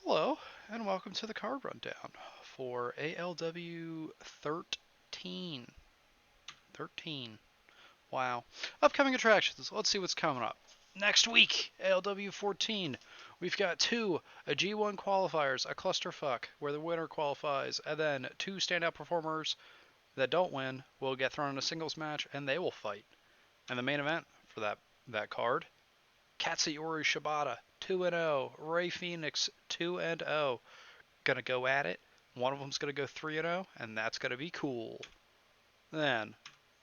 Hello, and welcome to the card rundown for ALW 13. 13. Wow. Upcoming attractions. Let's see what's coming up. Next week, ALW 14. We've got a G1 qualifiers, a clusterfuck, where the winner qualifies, and then two standout performers that don't win will get thrown in a singles match, and they will fight. And the main event for that card, Katsuyori Shibata, 2-0. Ray Phoenix, 2-0. Gonna go at it. One of them's gonna go 3-0, and that's gonna be cool. Then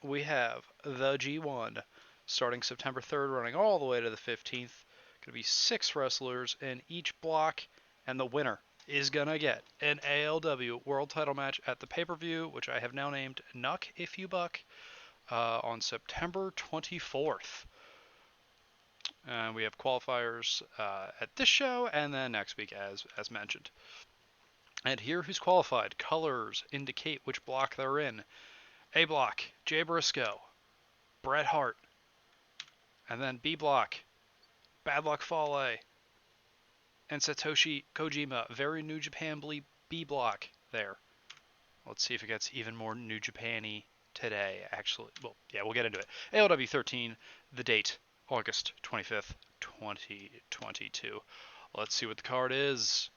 we have the G1 starting September 3rd, running all the way to the 15th. Gonna be 6 wrestlers in each block, and the winner is gonna get an ALW World Title match at the pay-per-view, which I have now named Nuck If You Buck, on September 24th. And we have qualifiers at this show, and then next week, as mentioned. And here who's qualified. Colors indicate which block they're in. A block, Jay Briscoe, Bret Hart. And then B block, Bad Luck Fale, and Satoshi Kojima. Very New Japan B block there. Let's see if it gets even more New Japan-y today, actually. Well, yeah, we'll get into it. ALW 13, the date, August 25th, 2022. Let's see what the card is.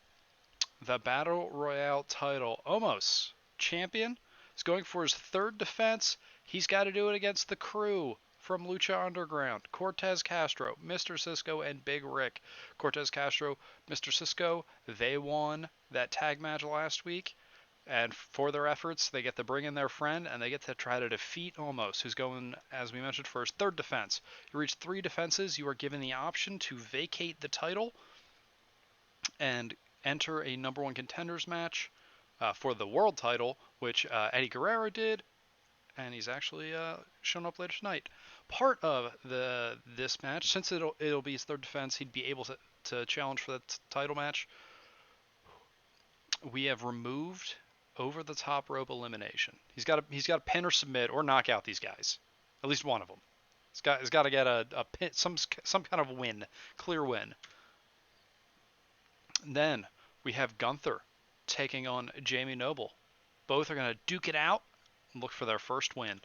The Battle Royale title. Omos, champion, is going for his third defense. He's got to do it against the Crew from Lucha Underground. Cortez Castro, Mr. Cisco, and Big Rick. Cortez Castro, Mr. Cisco, they won that tag match last week. And for their efforts, they get to bring in their friend, and they get to try to defeat Omos, who's going, as we mentioned, for his third defense. You reach 3 defenses, you are given the option to vacate the title and enter a number 1 contenders match for the world title, which Eddie Guerrero did, and he's actually shown up later tonight. Part of this match, since it'll be his third defense, he'd be able to challenge for the title match. We have removed over the top rope elimination. He's got to pin or submit or knock out these guys, at least one of them. He's got to get a pin, some kind of win, clear win. Then we have Gunther taking on Jamie Noble. Both are going to duke it out and look for their first win.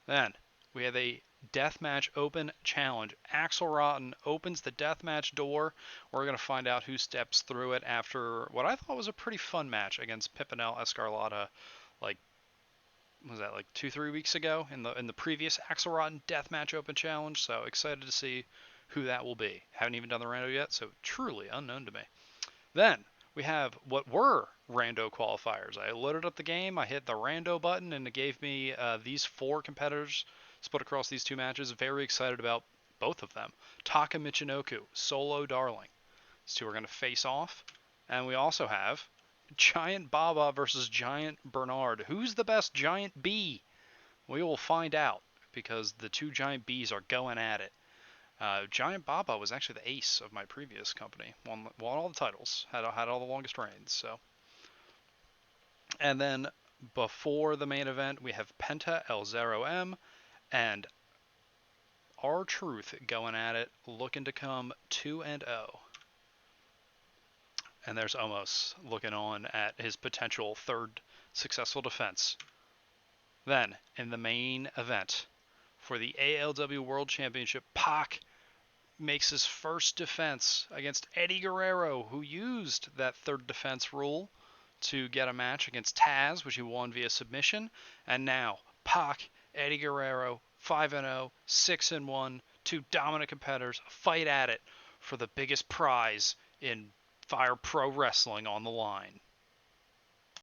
Then we have a deathmatch open challenge. Axel Rotten opens the deathmatch door. We're going to find out who steps through it after what I thought was a pretty fun match against Pimpinel Escarlata, like 2-3 weeks ago in the previous Axel Rotten deathmatch open challenge. So excited to see who that will be. Haven't even done the rando yet, so truly unknown to me. Then we have what were rando qualifiers. I loaded up the game, I hit the rando button, and it gave me these 4 competitors split across these 2 matches. Very excited about both of them. Taka Michinoku, Solo Darling. These 2 are going to face off. And we also have Giant Baba versus Giant Bernard. Who's the best Giant B? We will find out, because the 2 Giant Bs are going at it. Giant Baba was actually the ace of my previous company. Won all the titles. Had all the longest reigns. So, and then before the main event, we have Penta El Zero M and R-Truth going at it, looking to come 2-0. And there's Omos looking on at his potential third successful defense. Then in the main event for the ALW World Championship, Pac makes his first defense against Eddie Guerrero, who used that third defense rule to get a match against Taz, which he won via submission. And now Pac, Eddie Guerrero, 5-0, 6-1, 2 dominant competitors fight at it for the biggest prize in Fire Pro Wrestling on the line.